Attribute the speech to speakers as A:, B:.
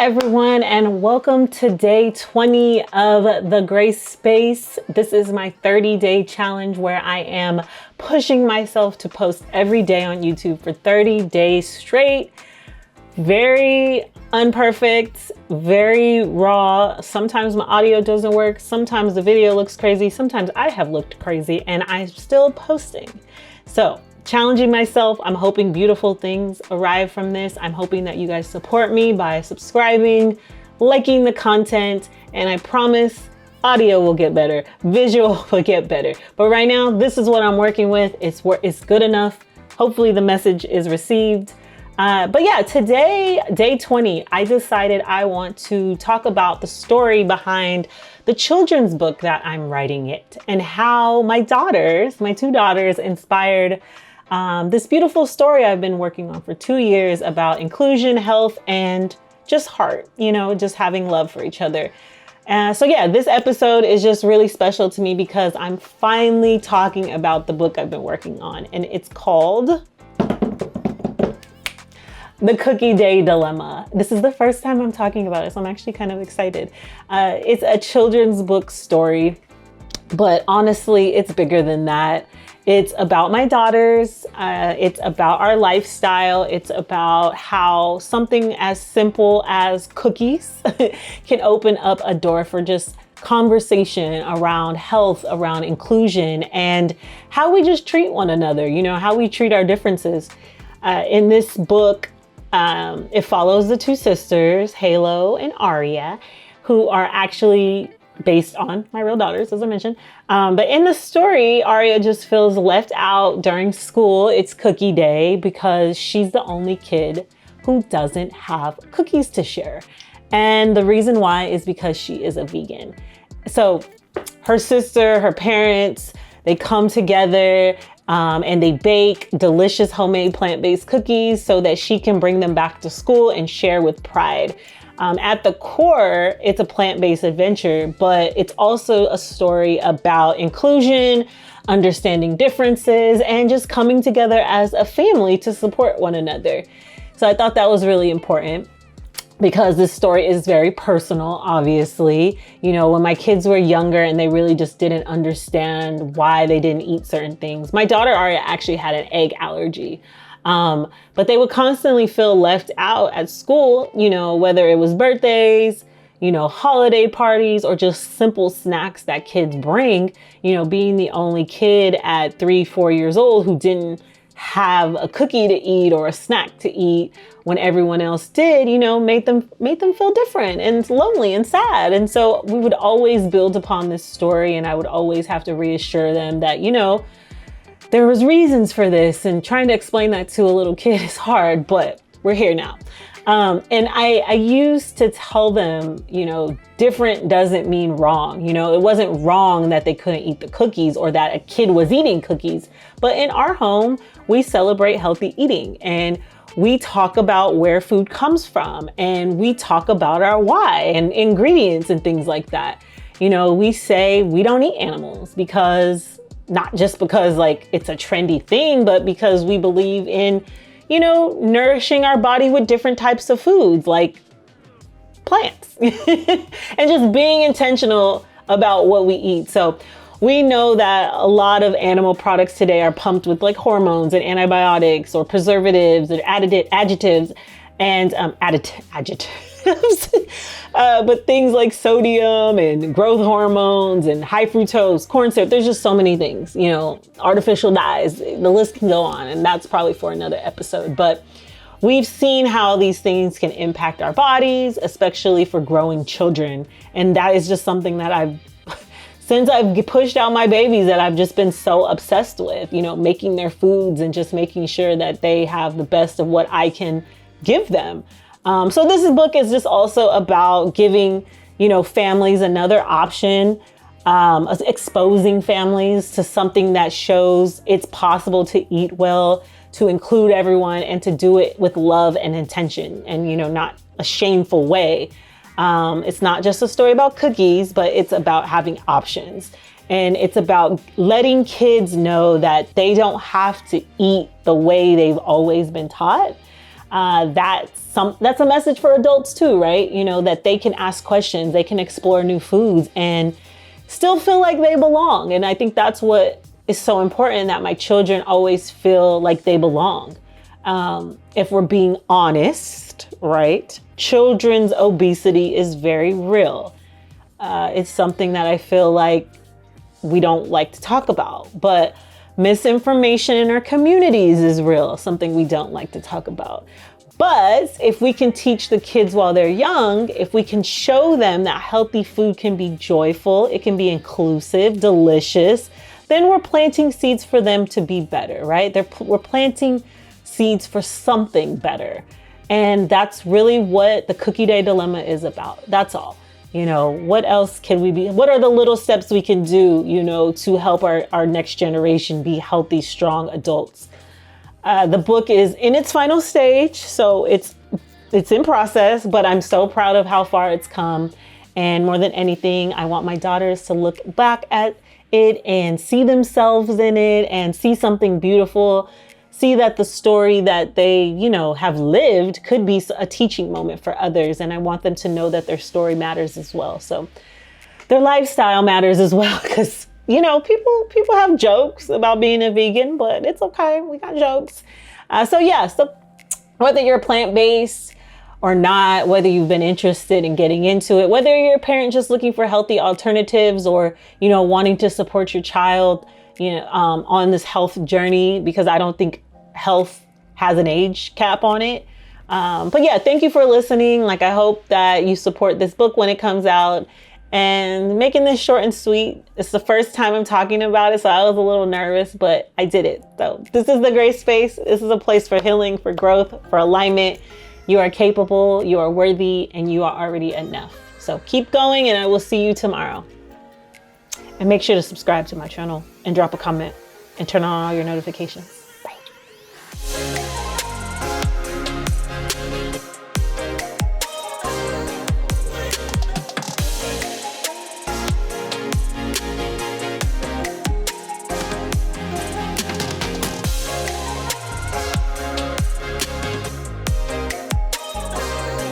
A: everyone, and welcome to day 20 of the Grace Space. This is my 30-day challenge where I am pushing myself to post every day on YouTube for 30 days straight. Very unperfect, very raw. Sometimes my audio doesn't work. Sometimes the video looks crazy. Sometimes I have looked crazy and I'm still posting. So challenging myself. I'm hoping beautiful things arrive from this. I'm hoping that you guys support me by subscribing, liking the content, and I promise audio will get better, visual will get better. But right now, this is what I'm working with. It's good enough. Hopefully the message is received. But yeah, today, day 20, I decided I want to talk about the story behind the children's book that I'm writing it and how my two daughters inspired this beautiful story I've been working on for 2 years about inclusion, health, and just heart, just having love for each other. So yeah, this episode is just really special to me because I'm finally talking about the book I've been working on, and it's called The Cookie Day Dilemma. This is the first time I'm talking about it, so I'm actually kind of excited. It's a children's book story, but honestly, it's bigger than that. It's about my daughters. It's about our lifestyle. It's about how something as simple as cookies can open up a door for just conversation around health, around inclusion, and how we just treat one another, how we treat our differences. In this book, it follows the two sisters, Halo and Aria, who are actually based on my real daughters, as I mentioned. But in the story, Aria just feels left out during school. It's cookie day because she's the only kid who doesn't have cookies to share. And the reason why is because she is a vegan. So her sister, her parents, they come together and they bake delicious homemade plant-based cookies so that she can bring them back to school and share with pride. At the core, it's a plant-based adventure, but it's also a story about inclusion, understanding differences, and just coming together as a family to support one another. So I thought that was really important because this story is very personal, obviously. When my kids were younger and they really just didn't understand why they didn't eat certain things. My daughter Aria actually had an egg allergy. But they would constantly feel left out at school, whether it was birthdays, holiday parties, or just simple snacks that kids bring. Being the only kid at 3-4 years old who didn't have a cookie to eat or a snack to eat when everyone else did, made them feel different and lonely and sad. And so we would always build upon this story, and I would always have to reassure them that, there was reasons for this, and trying to explain that to a little kid is hard, but we're here now. And I used to tell them, different doesn't mean wrong. It wasn't wrong that they couldn't eat the cookies or that a kid was eating cookies. But in our home, we celebrate healthy eating, and we talk about where food comes from, and we talk about our why and ingredients and things like that. We say we don't eat animals not just because it's a trendy thing, but because we believe in, nourishing our body with different types of foods like plants and just being intentional about what we eat. So we know that a lot of animal products today are pumped with hormones and antibiotics or preservatives or adjectives and adjectives. But things like sodium and growth hormones and high fructose, corn syrup, there's just so many things, artificial dyes, the list can go on, and that's probably for another episode. But we've seen how these things can impact our bodies, especially for growing children. And that is just something that since I've pushed out my babies, that I've just been so obsessed with, making their foods and just making sure that they have the best of what I can give them. So this book is just also about giving, families another option, exposing families to something that shows it's possible to eat well, to include everyone, and to do it with love and intention and, not a shameful way. It's not just a story about cookies, but it's about having options. And it's about letting kids know that they don't have to eat the way they've always been taught. That's a message for adults too, right? You know, that they can ask questions, they can explore new foods and still feel like they belong. And I think that's what is so important, that my children always feel like they belong. If we're being honest, right? Children's obesity is very real. It's something that I feel like we don't like to talk about, but misinformation in our communities is real, something we don't like to talk about. But if we can teach the kids while they're young, if we can show them that healthy food can be joyful, it can be inclusive, delicious, then we're planting seeds for them to be better, right? We're planting seeds for something better. And that's really what the Cookie Day Dilemma is about. That's all. You know, what else can we be? What are the little steps we can do, you know, to help our next generation be healthy, strong adults? The book is in its final stage, so it's in process, but I'm so proud of how far it's come. And more than anything, I want my daughters to look back at it and see themselves in it and see something beautiful. See that the story that they, you know, have lived could be a teaching moment for others. And I want them to know that their story matters as well. So their lifestyle matters as well, because, you know, people have jokes about being a vegan, but it's okay. We got jokes. So whether you're plant-based or not, whether you've been interested in getting into it, whether you're a parent just looking for healthy alternatives or, you know, wanting to support your child, you know, on this health journey, because I don't think health has an age cap on it. But yeah, thank you for listening. Like, I hope that you support this book when it comes out, and making this short and sweet. It's the first time I'm talking about it, so I was a little nervous, but I did it. So this is the Grace Space. This is a place for healing, for growth, for alignment. You are capable, you are worthy, and you are already enough. So keep going, and I will see you tomorrow. And make sure to subscribe to my channel and drop a comment and turn on all your notifications.